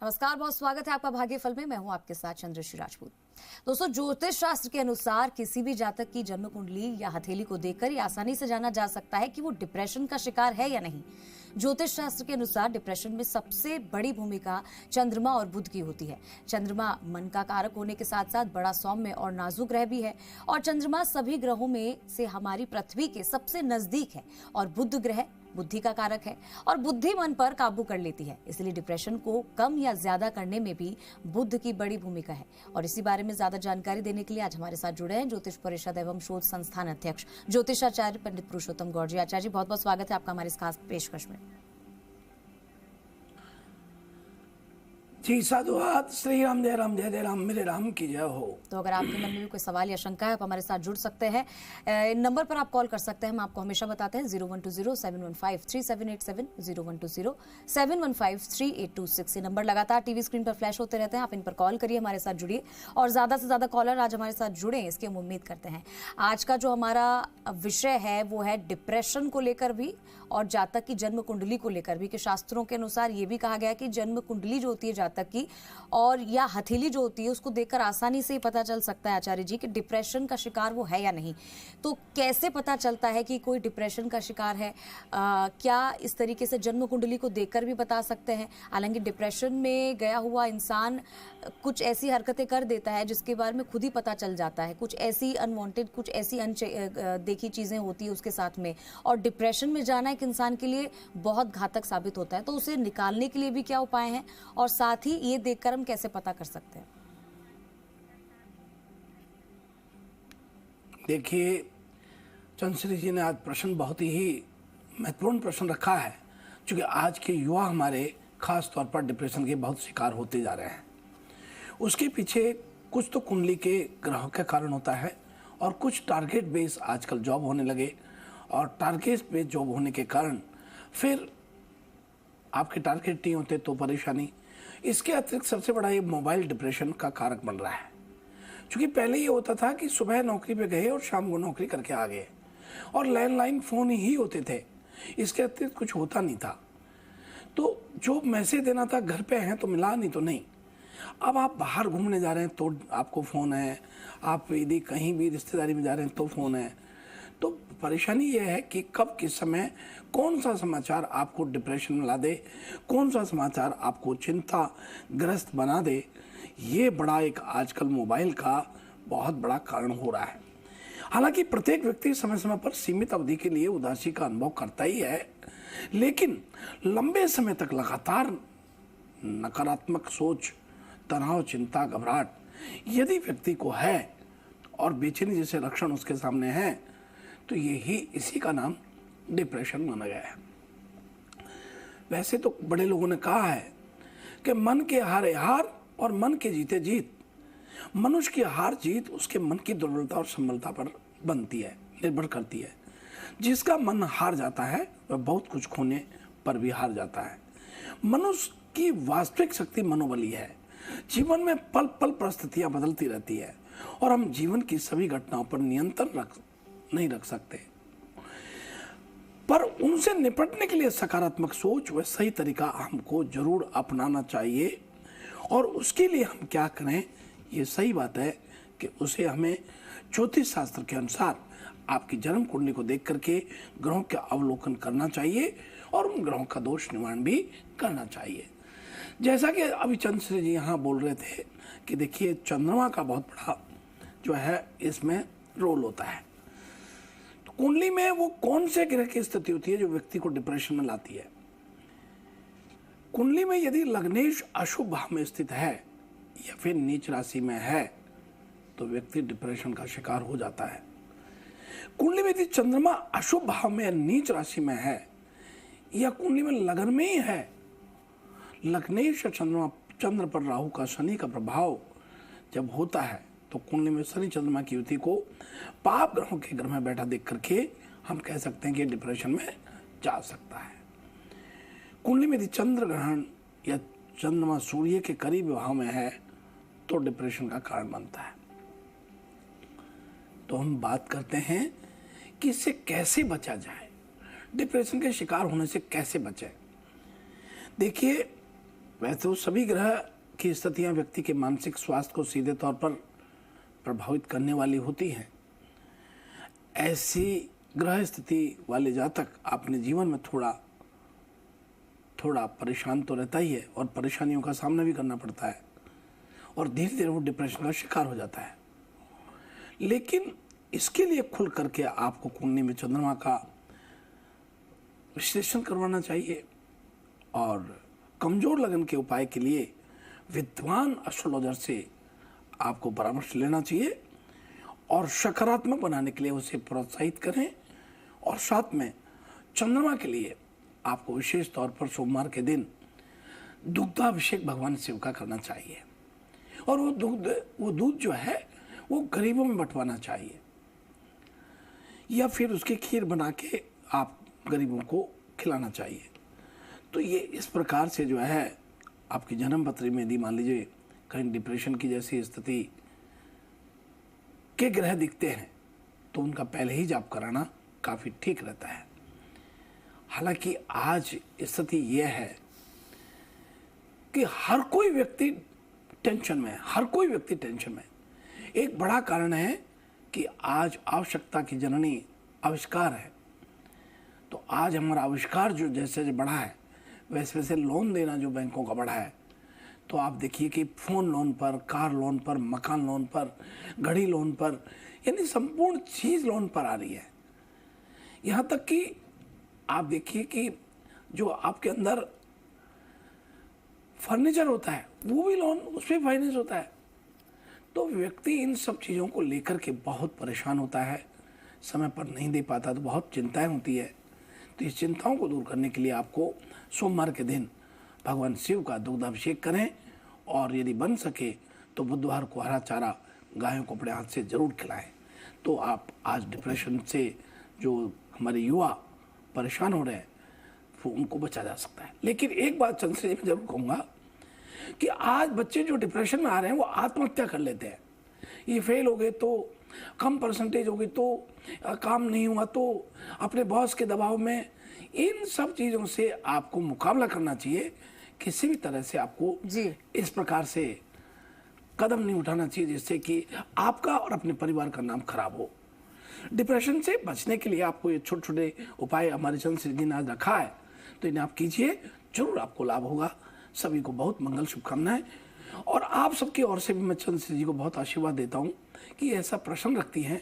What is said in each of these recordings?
नमस्कार, बहुत स्वागत है आपका भाग्यफल में। मैं हूं आपके साथ चंद्रश्री राजपूत। दोस्तों, ज्योतिष शास्त्र के अनुसार किसी भी जातक की जन्म कुंडली या हथेली को देखकर ही आसानी से जाना जा सकता है कि वो डिप्रेशन का शिकार है या नहीं। ज्योतिष शास्त्र के अनुसार डिप्रेशन में सबसे बड़ी भूमिका चंद्रमा और बुध की होती है। चंद्रमा मन का कारक होने के साथ साथ बड़ा सौम्य और नाजुक ग्रह भी है और चंद्रमा सभी ग्रहों में से हमारी पृथ्वी के सबसे नजदीक है और बुध ग्रह बुद्धि का कारक है और बुद्धि मन पर काबू कर लेती है। इसलिए डिप्रेशन को कम या ज्यादा करने में भी बुध की बड़ी भूमिका है। और इसी बारे में ज्यादा जानकारी देने के लिए आज हमारे साथ जुड़े हैं ज्योतिष परिषद एवं शोध संस्थान अध्यक्ष ज्योतिषाचार्य पंडित पुरुषोत्तम गौड़ जी। आचार्य जी, बहुत बहुत स्वागत है आपका हमारे इस खास पेशकश में। जी साधुवाद। श्री राम जय राम, जय जय राम, मेरे राम की जय हो। तो अगर आपके मन में भी कोई सवाल या शंका है, आप हमारे साथ जुड़ सकते हैं। नंबर पर आप कॉल कर सकते हैं, हम आपको हमेशा बताते हैं 0120-715-3787, 0120-715-3826। ये नंबर लगातार टीवी स्क्रीन पर फ्लैश होते रहते हैं। आप इन पर कॉल करिए, हमारे साथ जुड़िए और ज्यादा से ज्यादा कॉलर आज हमारे साथ जुड़े, इसकी हम उम्मीद करते हैं। आज का जो हमारा विषय है वो है डिप्रेशन को लेकर भी और जातक की जन्म कुंडली को लेकर भी, कि शास्त्रों के अनुसार ये भी कहा गया कि जन्म कुंडली जो होती है जातक की और या हथेली जो होती है उसको देखकर आसानी से पता चल सकता है आचार्य जी कि डिप्रेशन का शिकार वो है या नहीं। तो कैसे पता चलता है कि कोई डिप्रेशन का शिकार है? क्या इस तरीके से जन्म कुंडली को देखकर भी बता सकते हैं? हालांकि डिप्रेशन में गया हुआ इंसान कुछ ऐसी हरकतें कर देता है जिसके बारे में खुद ही पता चल जाता है, कुछ ऐसी अनवांटेड, कुछ ऐसी देखी चीजें होती है उसके साथ में। और डिप्रेशन में जाना एक इंसान के लिए बहुत घातक साबित होता है, तो उसे निकालने के लिए भी क्या उपाय हैं और साथ ही ये देखकर हम कैसे पता कर सकते हैं? देखिए, चंद्रश्री जी ने आज प्रश्न बहुत ही महत्वपूर्ण प्रश्न रखा है, क्योंकि आज के युवा हमारे खास तौर पर डिप्रेशन के बहुत शिकार होते जा रहे हैं। उसके पीछे कुछ तो कुंडली के ग्रहों के कारण होता है और कुछ टारगेट बेस आजकल जॉब होने लगे, और टारगेट बेस जॉब होने के कारण फिर आपके टारगेट नहीं होते तो परेशानी। इसके अतिरिक्त सबसे बड़ा ये मोबाइल डिप्रेशन का कारक बन रहा है, क्योंकि पहले ये होता था कि सुबह नौकरी पे गए और शाम को नौकरी करके आ गए और लैंडलाइन फ़ोन ही होते थे, इसके अतिरिक्त कुछ होता नहीं था। तो जो मैसेज देना था घर पे हैं तो मिला, नहीं तो नहीं। अब आप बाहर घूमने जा रहे हैं तो आपको फ़ोन है, आप यदि कहीं भी रिश्तेदारी में जा रहे हैं तो फ़ोन है। तो परेशानी यह है कि कब किस समय कौन सा समाचार आपको डिप्रेशन में ला दे, कौन सा समाचार आपको चिंताग्रस्त बना दे, ये बड़ा एक आजकल मोबाइल का बहुत बड़ा कारण हो रहा है। हालांकि प्रत्येक व्यक्ति समय समय पर सीमित अवधि के लिए उदासी का अनुभव करता ही है, लेकिन लंबे समय तक लगातार नकारात्मक सोच, तनाव, चिंता, घबराहट यदि व्यक्ति को है और बेचैनी जैसे लक्षण उसके सामने हैं, तो यही इसी का नाम डिप्रेशन माना गया है। वैसे तो बड़े लोगों ने कहा है कि मन के हारे हार और मन के जीते जीत। मनुष्य की हार जीत उसके मन की दुर्बलता और संबलता पर बनती है, निर्भर करती है। जिसका मन हार जाता है वह बहुत कुछ खोने पर भी हार जाता है। मनुष्य की वास्तविक शक्ति मनोबली है। जीवन में पल पल परिस्थितियां बदलती रहती है और हम जीवन की सभी घटनाओं पर नियंत्रण नहीं रख सकते, पर उनसे निपटने के लिए सकारात्मक सोच व सही तरीका हमको जरूर अपनाना चाहिए। और उसके लिए हम क्या करें, ये सही बात है कि उसे हमें ज्योतिष शास्त्र के अनुसार आपकी जन्म कुंडली को देख करके ग्रहों का अवलोकन करना चाहिए और उन ग्रहों का दोष निवारण भी करना चाहिए। जैसा कि अभी चंद्रश्री जी यहाँ बोल रहे थे कि देखिए, चंद्रमा का बहुत बड़ा जो है इसमें रोल होता है। तो कुंडली में वो कौन से ग्रह की स्थिति होती है जो व्यक्ति को डिप्रेशन में लाती है? कुंडली में यदि लग्नेश अशुभ भाव में स्थित है या फिर नीच राशि में है तो व्यक्ति डिप्रेशन का शिकार हो जाता है। कुंडली में यदि चंद्रमा अशुभ भाव में नीच राशि में है या कुंडली में लगन में ही है, लग्नेश चंद्रमा, चंद्र पर राहु का, शनि का प्रभाव जब होता है तो कुंडली में शनि चंद्रमा की युति को पाप ग्रहों के घर में बैठा देख करके हम कह सकते हैं कि डिप्रेशन में जा सकता है। कुंडली में यदि चंद्र ग्रहण या चंद्रमा सूर्य के करीब भाव में है तो डिप्रेशन का कारण बनता है। तो हम बात करते हैं कि इससे कैसे बचा जाए, डिप्रेशन के शिकार होने से कैसे बचे। देखिए, वैसे तो सभी ग्रह की स्थितियां व्यक्ति के मानसिक स्वास्थ्य को सीधे तौर पर प्रभावित करने वाली होती हैं। ऐसी ग्रह स्थिति वाले जातक अपने जीवन में थोड़ा परेशान तो रहता ही है और परेशानियों का सामना भी करना पड़ता है और धीरे धीरे वो डिप्रेशन का शिकार हो जाता है। लेकिन इसके लिए खुल करके आपको कुंडली में चंद्रमा का विश्लेषण करवाना चाहिए और कमजोर लगन के उपाय के लिए विद्वान एस्ट्रोलॉजर से आपको परामर्श लेना चाहिए और सकारात्मक बनाने के लिए उसे प्रोत्साहित करें। और साथ में चंद्रमा के लिए आपको विशेष तौर पर सोमवार के दिन दुग्धाभिषेक भगवान शिव का करना चाहिए और वो दूध जो है वो गरीबों में बंटवाना चाहिए या फिर उसकी खीर बना के आप गरीबों को खिलाना चाहिए। तो ये इस प्रकार से जो है आपकी जन्म पत्री में यदि मान लीजिए कहीं डिप्रेशन की जैसी स्थिति के ग्रह दिखते हैं तो उनका पहले ही जाप कराना काफ़ी ठीक रहता है। हालांकि आज स्थिति यह है कि हर कोई व्यक्ति टेंशन में है। एक बड़ा कारण है कि आज आवश्यकता की जननी आविष्कार है। तो आज हमारा आविष्कार जो जैसे बढ़ा है वैसे वैसे लोन देना जो बैंकों का बढ़ा है। तो आप देखिए कि फ़ोन लोन पर, कार लोन पर, मकान लोन पर, घड़ी लोन पर, यानी संपूर्ण चीज़ लोन पर आ रही है। यहाँ तक कि आप देखिए कि जो आपके अंदर फर्नीचर होता है वो भी लोन, उस पर फाइनेंस होता है। तो व्यक्ति इन सब चीज़ों को लेकर के बहुत परेशान होता है, समय पर नहीं दे पाता, तो बहुत चिंताएं होती है। तो इस चिंताओं को दूर करने के लिए आपको सोमवार के दिन भगवान शिव का दुग्धाभिषेक करें और यदि बन सके तो बुधवार को हरा चारा गायों को अपने हाथ से जरूर खिलाएं। तो आप आज डिप्रेशन से जो हमारे युवा परेशान हो रहे हैं वो उनको बचा जा सकता है। लेकिन एक बात चंद्र जी मैं जरूर कहूँगा कि आज बच्चे जो डिप्रेशन में आ रहे हैं वो आत्महत्या कर लेते हैं। ये फेल हो गए तो, कम परसेंटेज हो गई तो, काम नहीं हुआ तो, अपने बॉस के दबाव में, इन सब चीज़ों से आपको मुकाबला करना चाहिए। किसी भी तरह से आपको इस प्रकार से कदम नहीं उठाना चाहिए जिससे कि आपका और अपने परिवार का नाम खराब हो। डिप्रेशन से बचने के लिए आपको ये छोटे छोटे उपाय हमारे चंद्र जी ने आज रखा है, तो इन्हें आप कीजिए, जरूर आपको लाभ होगा। सभी को बहुत मंगल शुभकामनाएं। और आप सबकी ओर से भी मैं चंद्र जी को बहुत आशीर्वाद देता हूँ कि ऐसा प्रश्न रखती हैं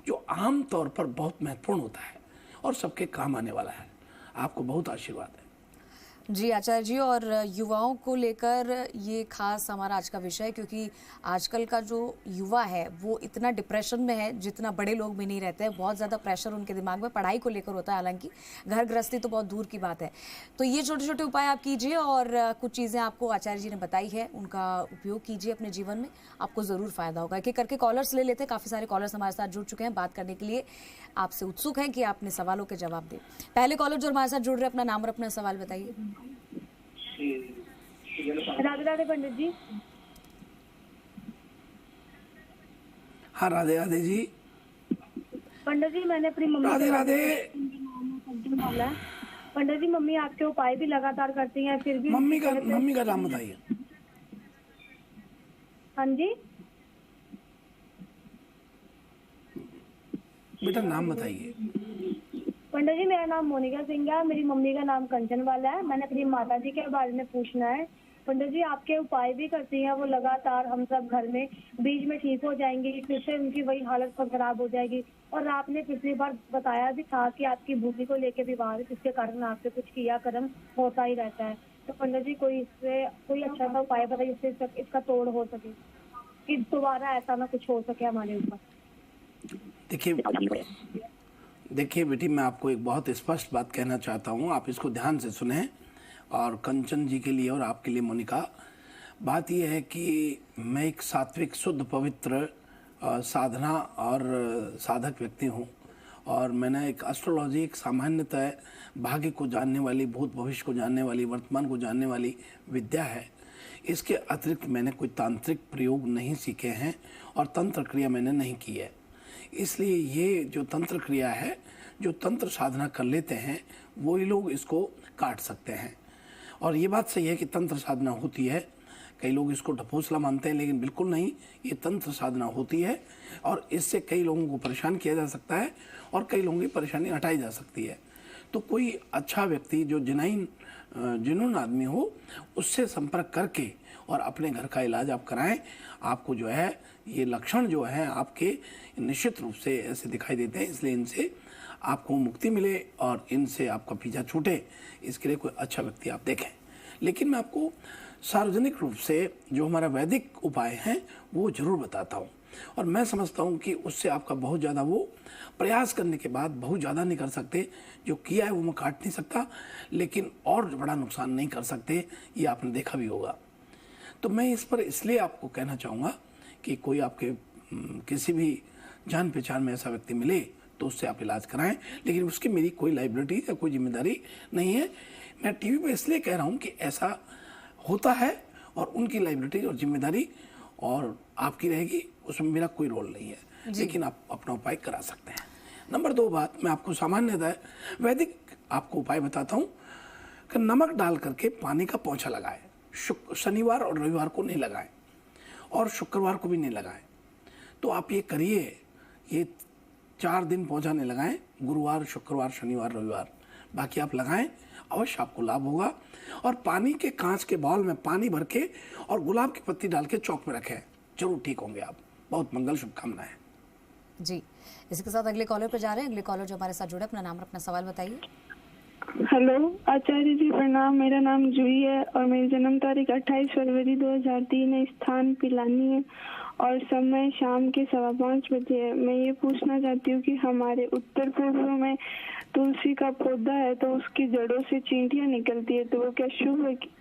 जो आम तौर पर बहुत महत्वपूर्ण होता है और सबके काम आने वाला है। आपको बहुत आशीर्वाद है। जी आचार्य जी, और युवाओं को लेकर ये खास हमारा आज का विषय है क्योंकि आजकल का जो युवा है वो इतना डिप्रेशन में है जितना बड़े लोग भी नहीं रहते हैं। बहुत ज़्यादा प्रेशर उनके दिमाग में पढ़ाई को लेकर होता है, हालांकि घर गृहस्थी तो बहुत दूर की बात है। तो ये छोटे छोटे उपाय आप कीजिए और कुछ चीज़ें आपको आचार्य जी ने बताई है उनका उपयोग कीजिए अपने जीवन में, आपको ज़रूर फ़ायदा होगा। एक एक करके कॉलर्स ले लेते हैं। काफ़ी सारे कॉलर्स हमारे साथ जुड़ चुके हैं, बात करने के लिए आपसे उत्सुक हैं कि आप अपने सवालों के जवाब दें। पहले कॉलर जो हमारे साथ जुड़ रहे हैं, अपना नाम और अपना सवाल बताइए। राधे राधे पंडित जी। हाँ राधे राधे जी। पंडित जी मैंने अपनी मम्मी राधे राधे। पंडित जी मम्मी आपके उपाय भी लगातार करती हैं फिर भी मम्मी का नाम बताइए। हाँ जी बेटा नाम बताइए। पंडित जी मेरा नाम मोनिका सिंह है, मेरी मम्मी का नाम कंचन वाला है। मैंने अपनी माता जी के बारे में पूछना है। पंडित जी आपके उपाय भी करती हैं वो लगातार, हम सब घर में बीच में ठीक हो जाएंगी, फिर से उनकी वही हालत खराब हो जाएगी। और आपने पिछली बार बताया भी था कि आपकी भूमि को लेके विवाद है जिसके कारण आपसे कुछ किया कर्म होता ही रहता है। तो पंडित जी कोई अच्छा सा उपाय बताइए जिससे इसका तोड़ हो सके कि दोबारा ऐसा ना कुछ हो सके हमारे ऊपर। देखिए बेटी, मैं आपको एक बहुत स्पष्ट बात कहना चाहता हूँ, आप इसको ध्यान से सुने। और कंचन जी के लिए और आपके लिए मोनिका, बात यह है कि मैं एक सात्विक शुद्ध पवित्र साधना और साधक व्यक्ति हूँ और मैंने एक एस्ट्रोलॉजी, एक सामान्यतः भाग्य को जानने वाली, भूत भविष्य को जानने वाली, वर्तमान को जानने वाली विद्या है। इसके अतिरिक्त मैंने कोई तांत्रिक प्रयोग नहीं सीखे हैं और तंत्र क्रिया मैंने नहीं की है। इसलिए ये जो तंत्र क्रिया है, जो तंत्र साधना कर लेते हैं वही लोग इसको काट सकते हैं। और ये बात सही है कि तंत्र साधना होती है। कई लोग इसको ढपोसला मानते हैं, लेकिन बिल्कुल नहीं, ये तंत्र साधना होती है और इससे कई लोगों को परेशान किया जा सकता है और कई लोगों की परेशानी हटाई जा सकती है। तो कोई अच्छा व्यक्ति जो जिन्होंने आदमी हो उससे संपर्क करके और अपने घर का इलाज आप कराएं। आपको जो है ये लक्षण जो है आपके निश्चित रूप से ऐसे दिखाई देते हैं, इसलिए इनसे आपको मुक्ति मिले और इनसे आपका पीछा छूटे, इसके लिए कोई अच्छा व्यक्ति आप देखें। लेकिन मैं आपको सार्वजनिक रूप से जो हमारा वैदिक उपाय हैं वो जरूर बताता हूँ और मैं समझता हूँ कि उससे आपका बहुत ज़्यादा, वो प्रयास करने के बाद बहुत ज़्यादा नहीं कर सकते, जो किया है वो मैं काट नहीं सकता, लेकिन और बड़ा नुकसान नहीं कर सकते, ये आपने देखा भी होगा। तो मैं इस पर इसलिए आपको कहना चाहूँगा कि कोई आपके किसी भी जान पहचान में ऐसा व्यक्ति मिले तो उससे आप इलाज कराएं, लेकिन उसकी मेरी कोई लाइबिलिटी या कोई जिम्मेदारी नहीं है। मैं टीवी पे इसलिए कह रहा हूँ कि ऐसा होता है और उनकी लाइबिलिटी और जिम्मेदारी और आपकी रहेगी, उसमें मेरा कोई रोल नहीं है, लेकिन आप अपना उपाय करा सकते हैं। नंबर 2 बात मैं आपको सामान्यतः वैदिक आपको उपाय बताता हूँ कि नमक डाल करके पानी का पोंछा लगाए। शनिवार और रविवार को नहीं लगाएं और शुक्रवार को भी नहीं लगाएं। तो आप ये करिए, ये 4 दिन पोंछा नहीं लगाएं, गुरुवार, शुक्रवार, शनिवार, रविवार, बाकी आप लगाएं, अवश्य आपको लाभ होगा। और पानी के कांच के बाउल में पानी भर के और गुलाब की पत्ती डाल के चौक में रखें, जरूर ठीक होंगे आप। बहुत मंगल शुभकामनाएं। जी, इसी के साथ अगले कॉलर पर जा रहे हैं। अगले कॉलर जो हमारे साथ जुड़े, अपना नाम और अपना सवाल बताइए। हेलो आचार्य जी, प्रणाम। मेरा नाम जूही है और मेरी जन्म तारीख 28 फरवरी 2003 है। स्थान पिलानी है और समय शाम के 5:15 बजे है। मैं ये पूछना चाहती हूँ कि हमारे उत्तर पूर्व में तुलसी का पौधा है तो उसकी जड़ों से चींटियां निकलती है, तो वो क्या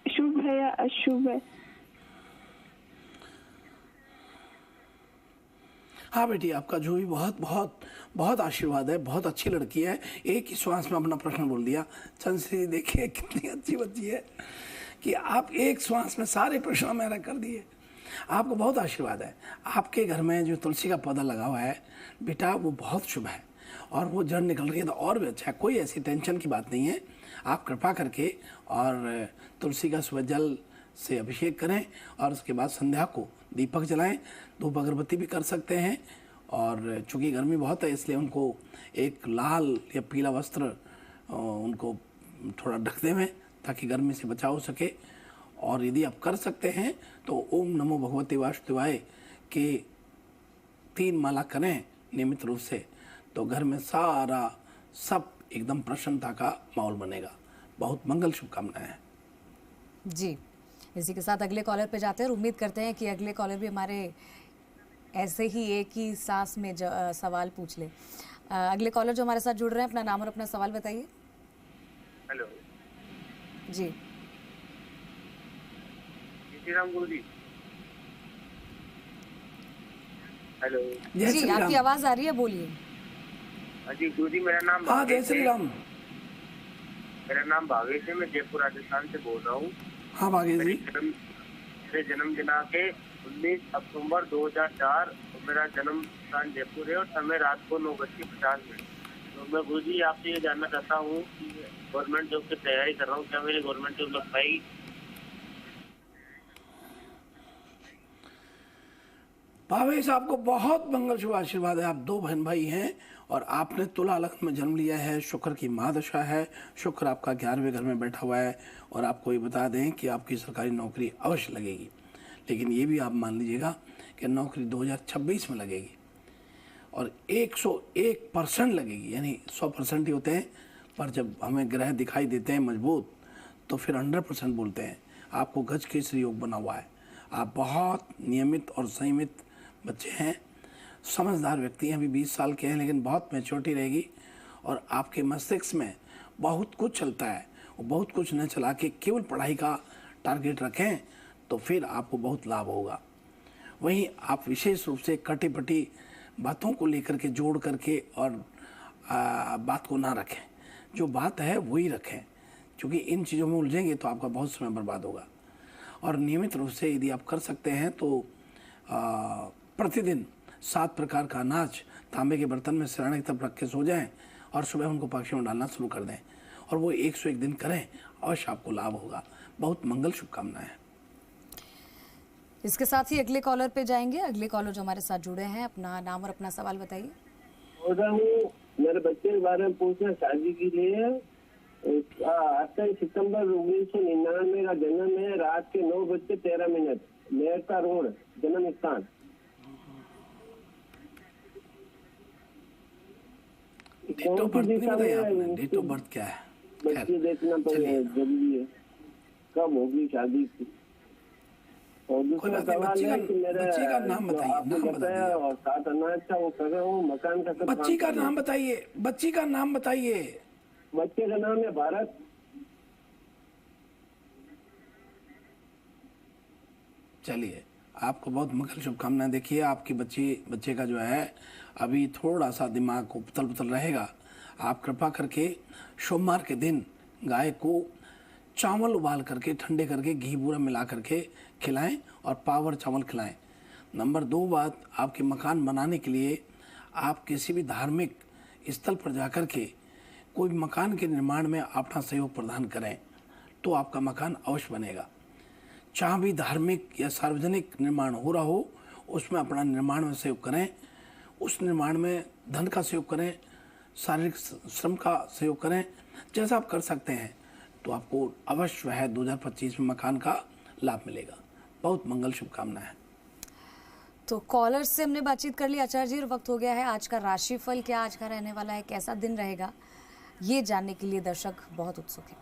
शुभ है या अशुभ है? हाँ बेटी, आपका जो भी बहुत बहुत बहुत आशीर्वाद है, बहुत अच्छी लड़की है। एक ही श्वास में अपना प्रश्न बोल दिया। चंद्रश्री देखिए कितनी अच्छी बच्ची है कि आप एक श्वास में सारे प्रश्न मेरा कर दिए। आपको बहुत आशीर्वाद है। आपके घर में जो तुलसी का पौधा लगा हुआ है बेटा, वो बहुत शुभ है और वो जड़ निकल रही है तो और भी अच्छा है। कोई ऐसी टेंशन की बात नहीं है। आप कृपा करके और तुलसी का सुबह जल से अभिषेक करें और उसके बाद संध्या को दीपक जलाएं। धूप अगरबत्ती भी कर सकते हैं और चूंकि गर्मी बहुत है इसलिए उनको एक लाल या पीला वस्त्र उनको थोड़ा ढक दें ताकि गर्मी से बचाव हो सके। और यदि आप कर सकते हैं तो ओम नमो भगवते वासुदेवाय के 3 माला करें नियमित रूप से, तो घर में सारा सब एकदम प्रसन्नता का माहौल बनेगा। बहुत मंगल शुभकामनाएं हैं। जी, इसी के साथ अगले कॉलर पे जाते हैं और उम्मीद करते हैं कि अगले कॉलर भी हमारे ऐसे ही एक ही सांस में सवाल पूछ ले। अगले कॉलर जो हमारे साथ जुड़ रहे हैं, अपना नाम और अपना सवाल बताइए। हेलो जी, श्री राम गुरु जी। हेलो जय जी, श्री आपकी राम। आवाज आ रही है, बोलिए। जी गुरु जी, मेरा नाम हाँ, जय श्री राम। मेरा नाम भावेश है। मैं जयपुर राजस्थान से बोल रहा हूँ। हाँ भाग्य जी। मेरे जन्म दिनांक है 19 अक्टूबर 2004 और मेरा जन्म स्थान जयपुर है और समय रात को 9:50। तो मैं गुरु जी आपसे ये जानना चाहता हूँ कि गवर्नमेंट जॉब की तैयारी कर रहा हूँ, क्या मेरी गवर्नमेंट जॉब लग पाएगी? भावेश, आपको बहुत मंगल शुभ आशीर्वाद है। आप 2 बहन भाई हैं और आपने तुला लग्न में जन्म लिया है। शुक्र की महादशा है। शुक्र आपका 11वें घर में बैठा हुआ है और आपको ये बता दें कि आपकी सरकारी नौकरी अवश्य लगेगी। लेकिन ये भी आप मान लीजिएगा कि नौकरी 2026 में लगेगी और 101% लगेगी, यानी 100% ही होते हैं, पर जब हमें ग्रह दिखाई देते हैं मजबूत तो फिर 100% बोलते हैं। आपको गज केसरी योग बना हुआ है। आप बहुत नियमित और संयमित बच्चे हैं, समझदार व्यक्ति हैं। अभी 20 साल के हैं लेकिन बहुत मैच्योरिटी रहेगी और आपके मस्तिष्क में बहुत कुछ चलता है। वो बहुत कुछ न चला के केवल पढ़ाई का टारगेट रखें तो फिर आपको बहुत लाभ होगा। वहीं आप विशेष रूप से कटी-पटी बातों को लेकर के जोड़ करके और बात को ना रखें। जो बात है वही रखें, क्योंकि इन चीज़ों में उलझेंगे तो आपका बहुत समय बर्बाद होगा। और नियमित रूप से यदि आप कर सकते हैं तो प्रतिदिन 7 प्रकार का अनाज तांबे के बर्तन में सिराने की तरफ रख के सो जाएं और सुबह उनको पक्षियों में डालना शुरू कर दें और वो 101 दिन करें, अवश्य आपको लाभ होगा। बहुत मंगल शुभकामनाएं। इसके साथ ही अगले कॉलर पे जाएंगे। अगले कॉलर जो हमारे साथ जुड़े हैं, अपना नाम और अपना सवाल बताइए। बोल रहा हूँ, मेरे बच्चे के बारे में पूछना, शादी के लिए 28 सितंबर 1999 का जन्म है, रात के 9:13, मेहता रोड, जन्म स्थान। डेट ऑफ बर्थ नहीं बताया आपने, डेट ऑफ बर्थ क्या है? बच्चे देखना जरूरी है, कब होगी शादी। और दूसरा सवाल है कि मेरा बच्ची का नाम बताइए, आपने नाम बताया बताइए। और 7 अनाज था वो कर रहा हूँ, मकान का सब बच्ची का काम कर नाम बताइए, बच्ची का नाम बताइए। रहा हूँ। बच्चे का नाम है भारत। चलिए, आपको बहुत मंगल शुभकामनाएं। देखिए, आपकी बच्चे का जो है अभी थोड़ा सा दिमाग उथल पुथल रहेगा। आप कृपा करके सोमवार के दिन गाय को चावल उबाल करके ठंडे करके घी बूरा मिला करके खिलाएं और पावर चावल खिलाएं। नंबर 2 बात, आपके मकान बनाने के लिए आप किसी भी धार्मिक स्थल पर जाकर के कोई मकान के निर्माण में अपना सहयोग प्रदान करें तो आपका मकान अवश्य बनेगा। जहाँ भी धार्मिक या सार्वजनिक निर्माण हो रहा हो उसमें अपना निर्माण में सहयोग करें, उस निर्माण में धन का सहयोग करें, शारीरिक श्रम का सहयोग करें। जैसा आप कर सकते हैं तो आपको अवश्य है 2025 में मकान का लाभ मिलेगा। बहुत मंगल शुभकामनाएं। तो कॉलर से हमने बातचीत कर ली आचार्य जी, और वक्त हो गया है आज का राशिफल क्या आज का रहने वाला है, कैसा दिन रहेगा, ये जानने के लिए दर्शक बहुत उत्सुक है।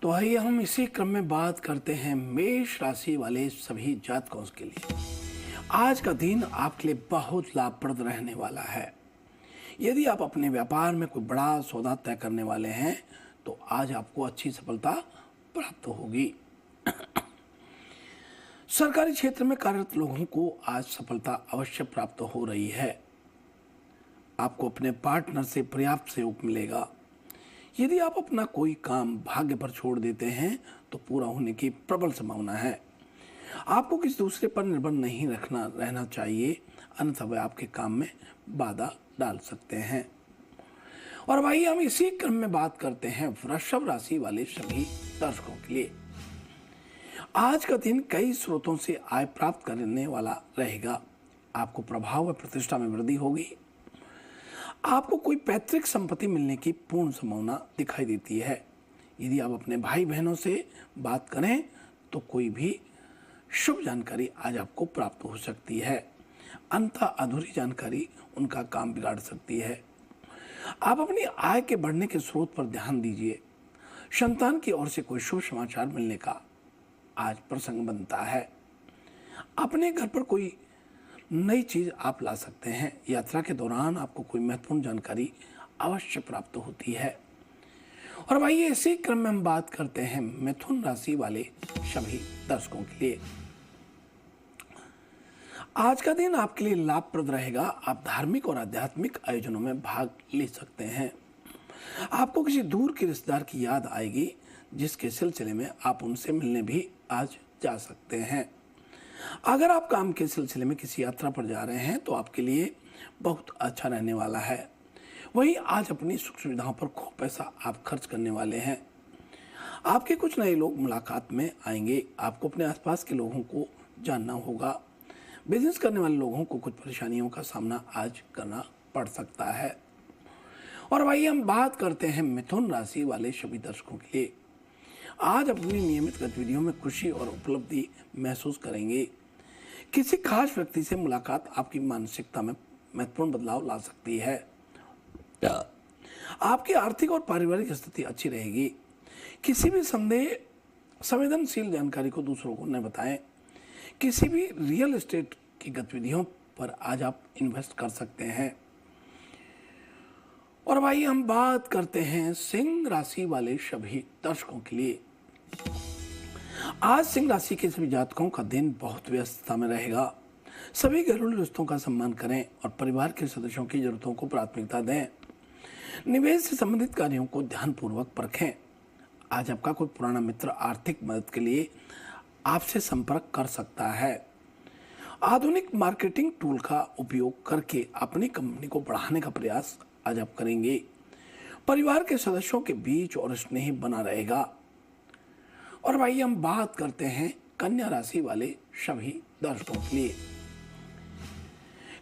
तो आइए हम इसी क्रम में बात करते हैं मेष राशि वाले सभी जातकों के लिए। आज का दिन आपके लिए बहुत लाभप्रद रहने वाला है। यदि आप अपने व्यापार में कोई बड़ा सौदा तय करने वाले हैं तो आज आपको अच्छी सफलता प्राप्त होगी। सरकारी क्षेत्र में कार्यरत लोगों को आज सफलता अवश्य प्राप्त हो रही है। आपको अपने पार्टनर से पर्याप्त सहयोग मिलेगा। यदि आप अपना कोई काम भाग्य पर छोड़ देते हैं तो पूरा होने की प्रबल संभावना है। आपको किसी दूसरे पर निर्भर नहीं रहना चाहिए, अन्यथा वे आपके काम में बाधा डाल सकते हैं। और भाई हम इसी क्रम में बात करते हैं वृषभ राशि वाले सभी दर्शकों के लिए। आज का दिन कई स्रोतों से आय प्राप्त करने वाला रहेगा। आपको प्रभाव व प्रतिष्ठा में वृद्धि होगी। आपको कोई पैतृक संपत्ति मिलने की पूर्ण संभावना दिखाई देती है। यदि आप अपने भाई बहनों से बात करें तो कोई भी शुभ जानकारी आज आपको प्राप्त हो सकती है, अन्यथा अधूरी जानकारी उनका काम बिगाड़ सकती है। आप अपनी आय के बढ़ने के स्रोत पर ध्यान दीजिए। संतान की ओर से कोई शुभ समाचार मिलने का आज प्रसंग बनता है। अपने घर पर कोई नई चीज आप ला सकते हैं। यात्रा के दौरान आपको कोई महत्वपूर्ण जानकारी अवश्य प्राप्त होती है। और भाई इसी क्रम में हम बात करते हैं मिथुन राशि वाले सभी दर्शकों के लिए। आज का दिन आपके लिए लाभप्रद रहेगा। आप धार्मिक और आध्यात्मिक आयोजनों में भाग ले सकते हैं। आपको किसी दूर के रिश्तेदार की याद आएगी, जिसके सिलसिले में आप उनसे मिलने भी आज जा सकते हैं। अगर आप काम के सिलसिले में किसी यात्रा पर जा रहे हैं तो आपके लिए बहुत अच्छा रहने वाला है। वहीं आज अपनी सुख सुविधाओं पर खूब पैसा आप खर्च करने वाले हैं। आपके कुछ नए लोग मुलाकात में आएंगे। आपको अपने आसपास के लोगों को जानना होगा। बिजनेस करने वाले लोगों को कुछ परेशानियों का सामना आज करना पड़ सकता है। और भाई हम बात करते हैं मिथुन राशि वाले सभी दर्शकों के लिए। आज अपनी नियमित गतिविधियों में खुशी और उपलब्धि महसूस करेंगे। किसी खास व्यक्ति से मुलाकात आपकी मानसिकता में महत्वपूर्ण बदलाव ला सकती है। आपकी आर्थिक और पारिवारिक स्थिति अच्छी रहेगी। किसी भी संवेदनशील जानकारी को दूसरों को न बताएं। किसी भी रियल एस्टेट की गतिविधियों पर आज आप इन्वेस्ट कर सकते हैं। और भाई हम बात करते हैं सिंह राशि वाले सभी दर्शकों के लिए। आज सिंह राशि के सभी जातकों का दिन बहुत व्यस्तता में रहेगा। सभी घरेलू रिश्तों का सम्मान करें और परिवार के सदस्यों की जरूरतों को प्राथमिकता दें। निवेश से संबंधित कार्यों को ध्यानपूर्वक परखें। आज आपका कोई पुराना मित्र आर्थिक मदद के लिए आपसे संपर्क कर सकता है। आधुनिक मार्केटिंग टूल का उपयोग करके अपनी कंपनी को बढ़ाने का प्रयास आज आप करेंगे। परिवार के सदस्यों के बीच और स्नेह बना रहेगा। और भाई हम बात करते हैं कन्या राशि वाले सभी दर्शकों के लिए।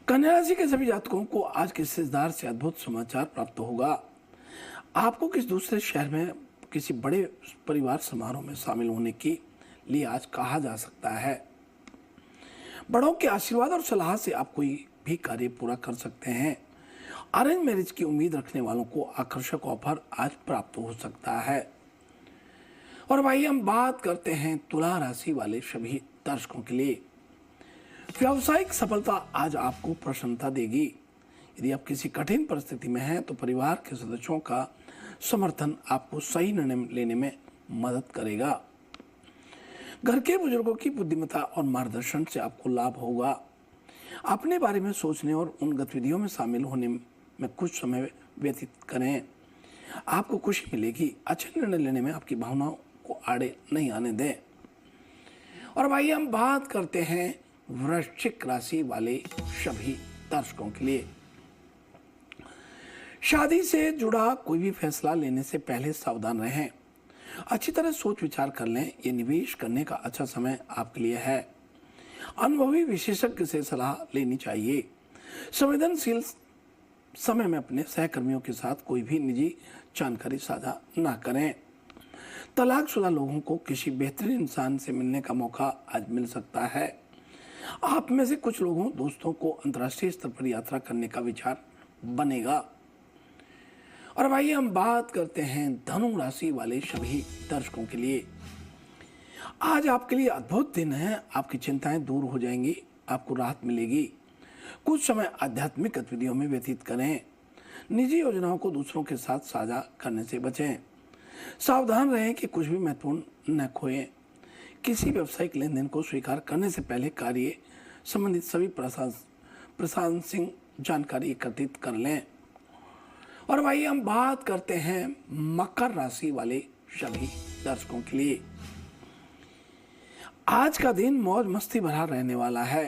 कन्या राशि के सभी जातकों को आज किसी रिश्तेदार से अद्भुत समाचार प्राप्त होगा। आपको किसी दूसरे शहर में किसी बड़े परिवार समारोह में शामिल होने के लिए आज कहा जा सकता है। बड़ों के आशीर्वाद और सलाह से आप कोई भी कार्य पूरा कर सकते हैं। अरेंज मैरिज की उम्मीद रखने वालों को आकर्षक ऑफर आज प्राप्त हो सकता है। और भाई हम बात करते हैं तुला राशि वाले सभी दर्शकों के लिए। व्यावसायिक सफलता आज आपको प्रसन्नता देगी। यदि आप किसी कठिन परिस्थिति में हैं तो परिवार के सदस्यों का समर्थन आपको सही निर्णय लेने में मदद करेगा। घर के बुजुर्गों की बुद्धिमत्ता और मार्गदर्शन से आपको लाभ होगा। अपने बारे में सोचने और उन गतिविधियों में शामिल होने में कुछ समय व्यतीत करें। आपको खुशी मिलेगी। अच्छे निर्णय लेने में आपकी भावनाओं को आड़े नहीं आने दें। और भाई हम बात करते हैं वृश्चिक राशि वाले सभी दर्शकों के लिए। शादी से जुड़ा कोई भी फैसला लेने से पहले सावधान रहें। अच्छी तरह सोच विचार कर लें। ये निवेश करने का अच्छा समय आपके लिए है। अनुभवी विशेषज्ञ से सलाह लेनी चाहिए। संवेदनशील समय में अपने सहकर्मियों के साथ कोई भी निजी जानकारी साझा ना करें। तलाकशुदा लोगों को किसी बेहतरीन इंसान से मिलने का मौका आज मिल सकता है। आप में से कुछ लोगों दोस्तों को अंतर्राष्ट्रीय स्तर पर यात्रा करने का विचार बनेगा। और भाई हम बात करते हैं धनु राशि वाले सभी दर्शकों के लिए। आज आपके लिए अद्भुत दिन है। आपकी चिंताएं दूर हो जाएंगी। आपको राहत मिलेगी। कुछ समय आध्यात्मिक गतिविधियों में व्यतीत करें। निजी योजनाओं को दूसरों के साथ साझा करने से बचें। सावधान रहें कि कुछ भी महत्वपूर्ण न खोएं। किसी व्यावसायिक लेन देन को स्वीकार करने से पहले कार्य संबंधित सभी प्रशासनिक जानकारी एकत्रित कर लें। और भाई हम बात करते हैं मकर राशि वाले सभी दर्शकों के लिए। आज का दिन मौज मस्ती भरा रहने वाला है।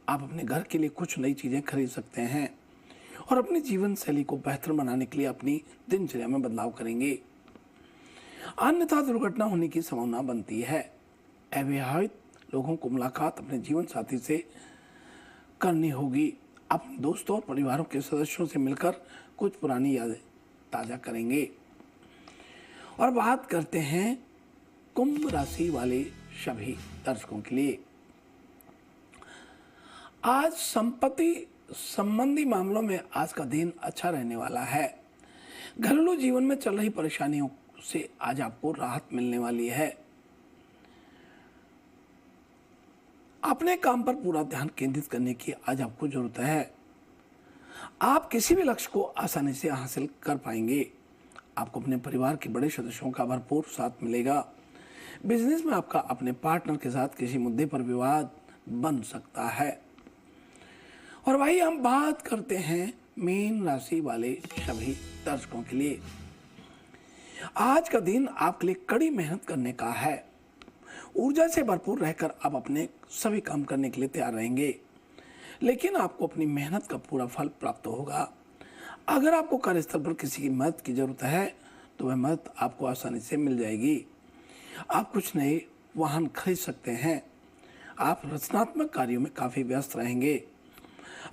आप अपने घर के लिए कुछ नई चीजें खरीद सकते हैं और अपनी जीवन शैली को बेहतर बनाने के लिए अपनी दिनचर्या में बदलाव करेंगे। अन्यथा दुर्घटना होने की संभावना बनती है। अविवाहित लोगों को मुलाकात अपने जीवन साथी से करनी होगी। अपने दोस्तों और परिवारों के सदस्यों से मिलकर कुछ पुरानी यादें ताजा करेंगे। और बात करते हैं कुंभ राशि वाले सभी दर्शकों के लिए। आज संपत्ति संबंधी मामलों में आज का दिन अच्छा रहने वाला है। घरेलू जीवन में चल रही परेशानियों से आज आपको राहत मिलने वाली है। अपने काम पर पूरा ध्यान केंद्रित करने की आज आपको जरूरत है। आप किसी भी लक्ष्य को आसानी से हासिल कर पाएंगे। आपको अपने परिवार के बड़े सदस्यों का भरपूर साथ मिलेगा। बिजनेस में आपका अपने पार्टनर के साथ किसी मुद्दे पर विवाद बन सकता है। और भाई हम बात करते हैं मीन राशि वाले सभी दर्शकों के लिए। आज का दिन आपके लिए कड़ी मेहनत करने का है। ऊर्जा से भरपूर रहकर आप अपने सभी काम करने के लिए तैयार रहेंगे, लेकिन आपको अपनी मेहनत का पूरा फल प्राप्त होगा। अगर आपको कार्यस्थल पर किसी की मदद की जरूरत है तो वह मदद आपको आसानी से मिल जाएगी। आप कुछ नए वाहन खरीद सकते हैं। आप रचनात्मक कार्यों में काफ़ी व्यस्त रहेंगे।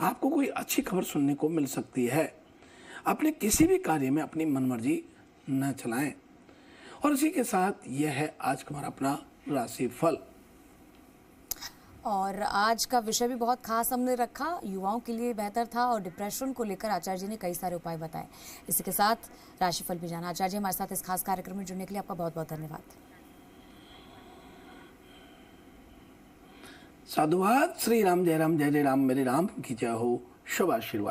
आपको कोई अच्छी खबर सुनने को मिल सकती है। अपने किसी भी कार्य में अपनी मनमर्जी न चलाएं। और इसी के साथ यह है आज का हमारा अपना राशि फल। और आज का विषय भी बहुत खास हमने रखा, युवाओं के लिए बेहतर था और डिप्रेशन को लेकर आचार्य जी ने कई सारे उपाय बताए। इसी के साथ राशिफल भी जाना। आचार्य जी हमारे साथ इस खास कार्यक्रम में जुड़ने के लिए आपका बहुत बहुत धन्यवाद। साधुवाद। श्री राम जय राम जय जय राम। मेरे राम की जय हो। शुभ आशीर्वाद।